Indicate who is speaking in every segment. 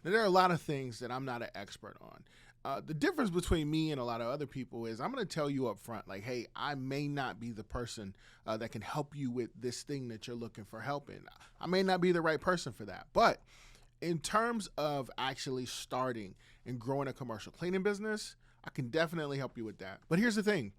Speaker 1: Now, there are a lot of things that I'm not an expert on. The difference between me and a lot of other people is I'm going to tell you up front, like, hey, I may not be the person that can help you with this thing that you're looking for help in. I may not be the right person for that. But in terms of actually starting and growing a commercial cleaning business, I can definitely help you with that. But here's the thing.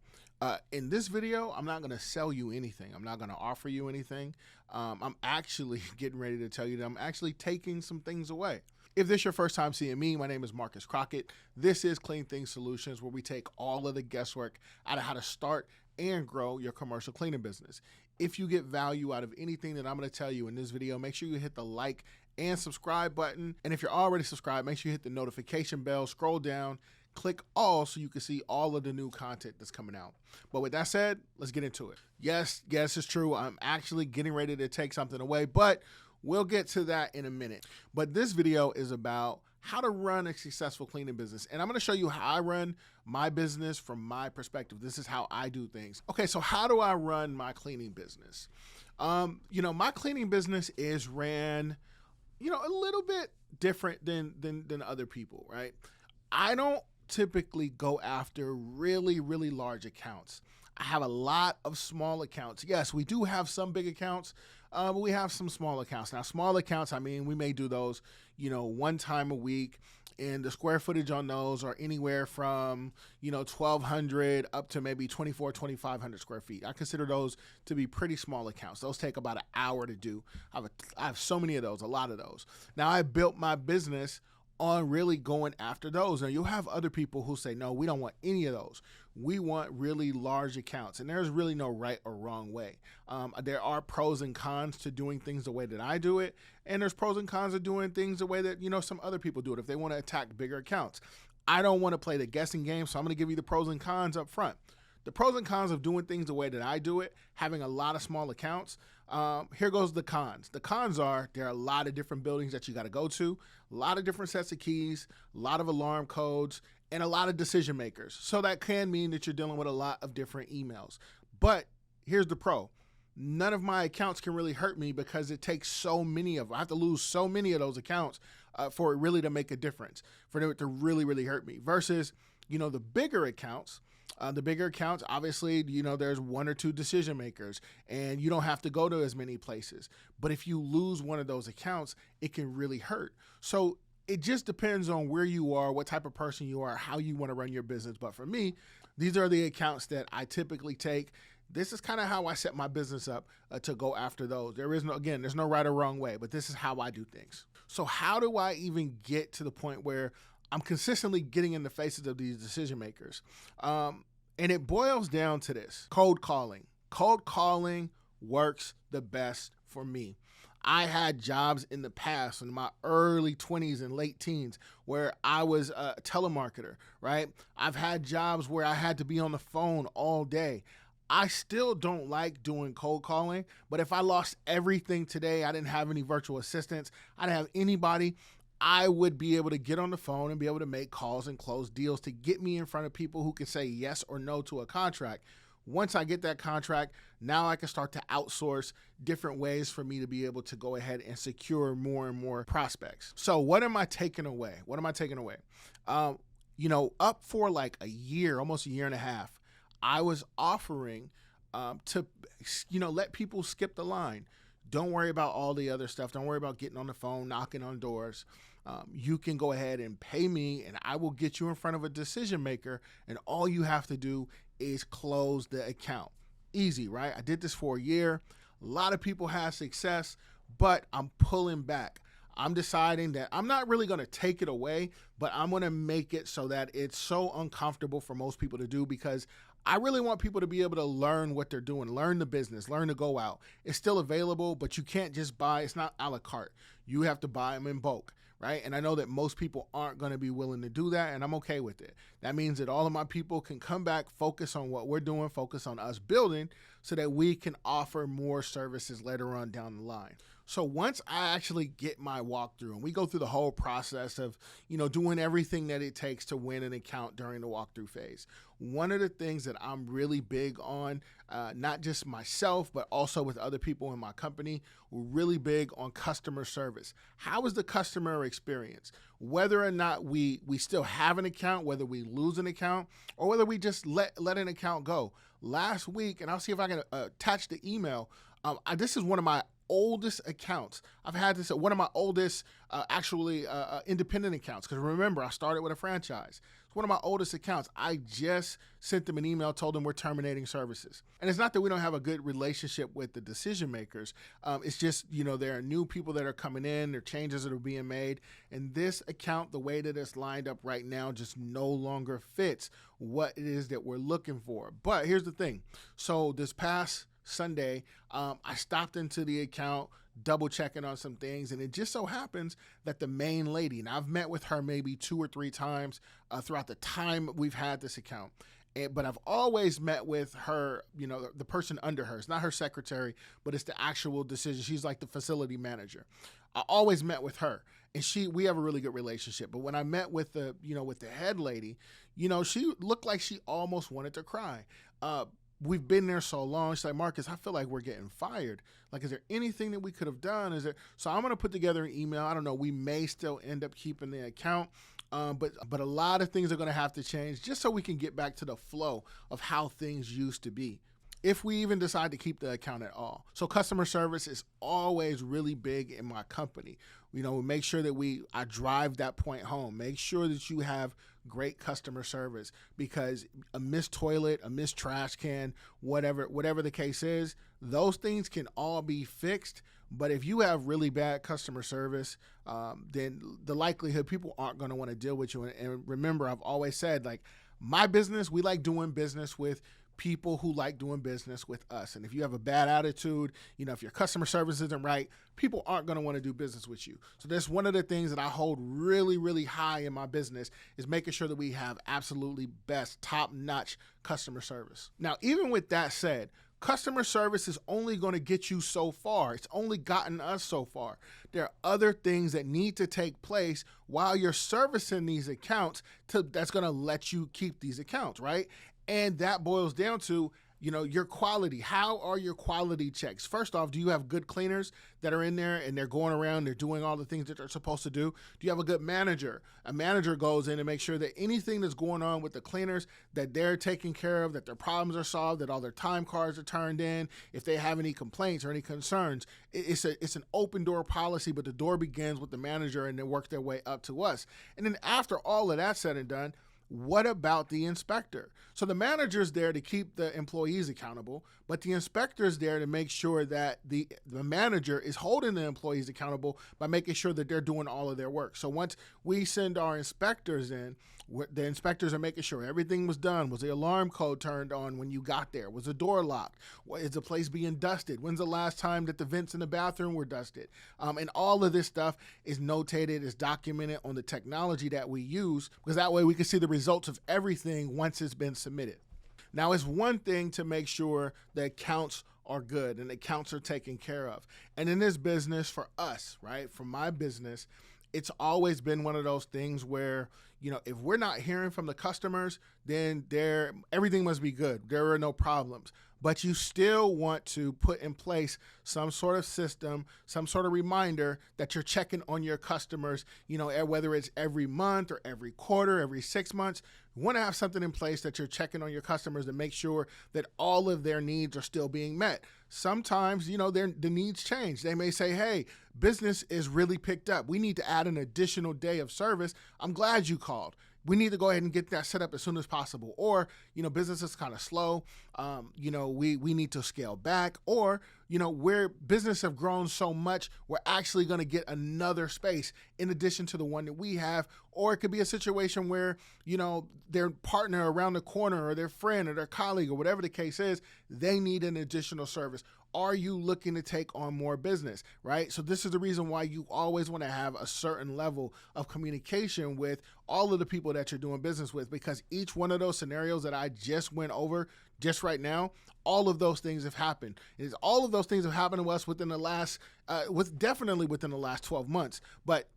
Speaker 1: In this video, I'm not going to sell you anything. I'm not going to offer you anything. I'm actually getting ready to tell you that I'm actually taking some things away. If this is your first time seeing me, my name is Marcus Crockett. This is Clean Things Solutions, where we take all of the guesswork out of how to start and grow your commercial cleaning business. If you get value out of anything that I'm going to tell you in this video, make sure you hit the like and subscribe button. And if you're already subscribed, make sure you hit the notification bell, scroll down, click all so you can see all of the new content that's coming out. But with that said, let's get into it. Yes, it's true. I'm actually getting ready to take something away, but we'll get to that in a minute. But this video is about how to run a successful cleaning business. And I'm going to show you how I run my business from my perspective. This is how I do things. Okay, so how do I run my cleaning business? My cleaning business is ran, a little bit different than other people, right? I don't typically go after really, really large accounts. I have a lot of small accounts. Yes, we do have some big accounts, but we have some small accounts. Now, small accounts, we may do those, one time a week, and the square footage on those are anywhere from, 1,200 up to maybe 2,500 square feet. I consider those to be pretty small accounts. Those take about an hour to do. I have so many of those, a lot of those. Now, I built my business on really going after those. Now, you'll have other people who say, no, we don't want any of those. We want really large accounts. And there's really no right or wrong way. There are pros and cons to doing things the way that I do it. And there's pros and cons of doing things the way that, some other people do it if they want to attack bigger accounts. I don't want to play the guessing game, so I'm going to give you the pros and cons up front. The pros and cons of doing things the way that I do it, having a lot of small accounts, here goes the cons. The cons are there are a lot of different buildings that you got to go to, a lot of different sets of keys, a lot of alarm codes, and a lot of decision makers. So that can mean that you're dealing with a lot of different emails. But here's the pro. None of my accounts can really hurt me because it takes so many of them. I have to lose so many of those accounts for it really to make a difference, for it to really, really hurt me. Versus, the bigger accounts. Obviously, there's one or two decision makers and you don't have to go to as many places. But if you lose one of those accounts, it can really hurt. So it just depends on where you are, what type of person you are, how you want to run your business. But for me, these are the accounts that I typically take. This is kind of how I set my business up to go after those. There's no right or wrong way, but this is how I do things. So how do I even get to the point where I'm consistently getting in the faces of these decision makers? And it boils down to this: cold calling. Cold calling works the best for me. I had jobs in the past in my early 20s and late teens where I was a telemarketer, right? I've had jobs where I had to be on the phone all day. I still don't like doing cold calling, but if I lost everything today, I didn't have any virtual assistants, I didn't have anybody, I would be able to get on the phone and be able to make calls and close deals to get me in front of people who can say yes or no to a contract. Once I get that contract, now I can start to outsource different ways for me to be able to go ahead and secure more and more prospects. So what am I taking away? Up for like a year, almost a year and a half, I was offering to let people skip the line. Don't worry about all the other stuff. Don't worry about getting on the phone, knocking on doors. You can go ahead and pay me and I will get you in front of a decision maker, and all you have to do is close the account. Easy, right? I did this for a year. A lot of people have success, but I'm pulling back. I'm deciding that I'm not really going to take it away, but I'm going to make it so that it's so uncomfortable for most people to do, because I really want people to be able to learn what they're doing, learn the business, learn to go out. It's still available, but you can't just buy. It's not a la carte. You have to buy them in bulk, right? And I know that most people aren't going to be willing to do that, and I'm okay with it. That means that all of my people can come back, focus on what we're doing, focus on us building, so that we can offer more services later on down the line. So once I actually get my walkthrough and we go through the whole process of, doing everything that it takes to win an account during the walkthrough phase, one of the things that I'm really big on, not just myself, but also with other people in my company, we're really big on customer service. How is the customer experience? Whether or not we still have an account, whether we lose an account, or whether we just let an account go. Last week, and I'll see if I can attach the email, this is one of my oldest accounts. I've had this at one of my oldest independent accounts, because remember, I started with a franchise. It's one of my oldest accounts. I just sent them an email, told them we're terminating services. And it's not that we don't have a good relationship with the decision makers. It's just, there are new people that are coming in, there are changes that are being made. And this account, the way that it's lined up right now, just no longer fits what it is that we're looking for. But here's the thing. So this past Sunday, I stopped into the account, double checking on some things, and it just so happens that the main lady, and I've met with her maybe 2 or 3 times throughout the time we've had this account, but I've always met with her, the person under her. It's not her secretary, but it's the actual decision. She's like the facility manager. I always met with her, and we have a really good relationship. But when I met with the head lady, she looked like she almost wanted to cry. We've been there so long. She's like, Marcus, I feel like we're getting fired. Like, is there anything that we could have done? So I'm going to put together an email. I don't know. We may still end up keeping the account. But a lot of things are going to have to change just so we can get back to the flow of how things used to be, if we even decide to keep the account at all. So customer service is always really big in my company. Make sure that I drive that point home. Make sure that you have great customer service, because a missed toilet, a missed trash can, whatever the case is, those things can all be fixed. But if you have really bad customer service, then the likelihood people aren't going to want to deal with you. And remember, I've always said, like, my business, we like doing business with people who like doing business with us. And if you have a bad attitude, if your customer service isn't right, people aren't going to want to do business with you. So that's one of the things that I hold really, really high in my business, is making sure that we have absolutely best, top-notch customer service. Now, even with that said, customer service is only going to get you so far. It's only gotten us so far. There are other things that need to take place while you're servicing these accounts that's going to let you keep these accounts, right? And that boils down to, your quality. How are your quality checks? First off, do you have good cleaners that are in there and they're going around, they're doing all the things that they're supposed to do? Do you have a good manager? A manager goes in and makes sure that anything that's going on with the cleaners, that they're taken care of, that their problems are solved, that all their time cards are turned in. If they have any complaints or any concerns, it's an open door policy, but the door begins with the manager and they work their way up to us. And then after all of that's said and done, what about the inspector? So the manager's there to keep the employees accountable, but the inspector's there to make sure that the manager is holding the employees accountable by making sure that they're doing all of their work. So once we send our inspectors in, the inspectors are making sure everything was done. Was the alarm code turned on when you got there? Was the door locked? Is the place being dusted? When's the last time that the vents in the bathroom were dusted? And all of this stuff is notated, is documented on the technology that we use, because that way we can see the results of everything once it's been submitted. Now, it's one thing to make sure the accounts are good and the accounts are taken care of. And in this business, for us, right, for my business, it's always been one of those things where, if we're not hearing from the customers, then everything must be good. There are no problems. But you still want to put in place some sort of system, some sort of reminder that you're checking on your customers, whether it's every month or every quarter, every 6 months. You want to have something in place that you're checking on your customers to make sure that all of their needs are still being met. Sometimes, the needs change. They may say, hey, business is really picked up. We need to add an additional day of service. I'm glad you called. We need to go ahead and get that set up as soon as possible. Or, business is kind of slow. We need to scale back. Or, where business have grown so much, we're actually going to get another space in addition to the one that we have. Or it could be a situation where, their partner around the corner or their friend or their colleague or whatever the case is, they need an additional service. Are you looking to take on more business, right? So this is the reason why you always want to have a certain level of communication with all of the people that you're doing business with, because each one of those scenarios that I just went over just right now, all of those things have happened. All of those things have happened to us within the last, definitely within the last 12 months. But,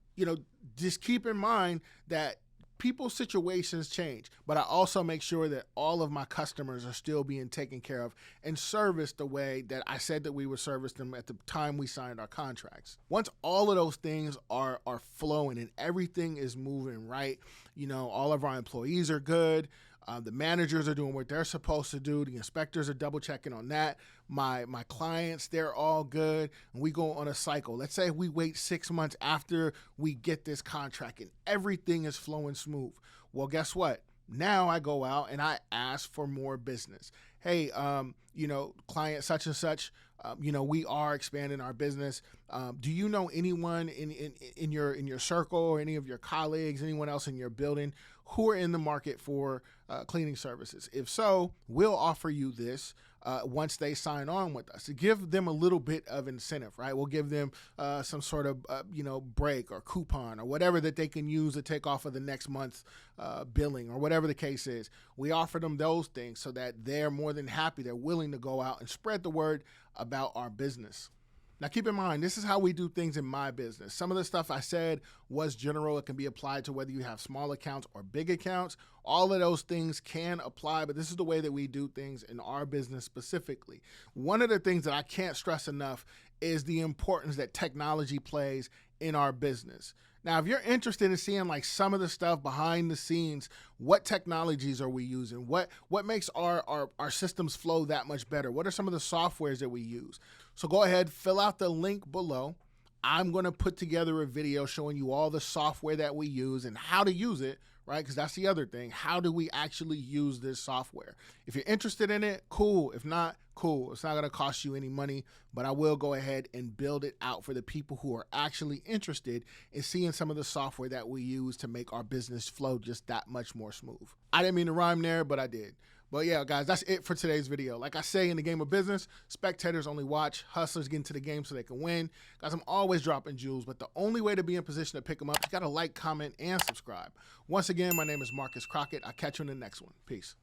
Speaker 1: just keep in mind that people's situations change, but I also make sure that all of my customers are still being taken care of and serviced the way that I said that we would service them at the time we signed our contracts. Once all of those things are flowing and everything is moving right, all of our employees are good. The managers are doing what they're supposed to do. The inspectors are double checking on that. My clients, they're all good. And we go on a cycle. Let's say we wait 6 months after we get this contract and everything is flowing smooth. Well, guess what? Now I go out and I ask for more business. Hey, client such and such, we are expanding our business. Do you know anyone in your circle or any of your colleagues, anyone else in your building who are in the market for cleaning services? If so, we'll offer you this once they sign on with us, to give them a little bit of incentive, right? We'll give them some sort of, break or coupon or whatever that they can use to take off of the next month's billing or whatever the case is. We offer them those things so that they're more than happy. They're willing to go out and spread the word about our business. Now, keep in mind, this is how we do things in my business. Some of the stuff I said was general. It can be applied to whether you have small accounts or big accounts. All of those things can apply, but this is the way that we do things in our business specifically. One of the things that I can't stress enough is the importance that technology plays in our business. Now, if you're interested in seeing like some of the stuff behind the scenes, what technologies are we using? What makes our systems flow that much better? What are some of the softwares that we use? So go ahead, fill out the link below. I'm going to put together a video showing you all the software that we use and how to use it, right? Because that's the other thing. How do we actually use this software? If you're interested in it, cool. If not, cool. It's not going to cost you any money, but I will go ahead and build it out for the people who are actually interested in seeing some of the software that we use to make our business flow just that much more smooth. I didn't mean to rhyme there, but I did. But yeah, guys, that's it for today's video. Like I say, in the game of business, spectators only watch, hustlers get into the game so they can win. Guys, I'm always dropping jewels, but the only way to be in position to pick them up, you got to like, comment, and subscribe. Once again, my name is Marcus Crockett. I'll catch you in the next one. Peace.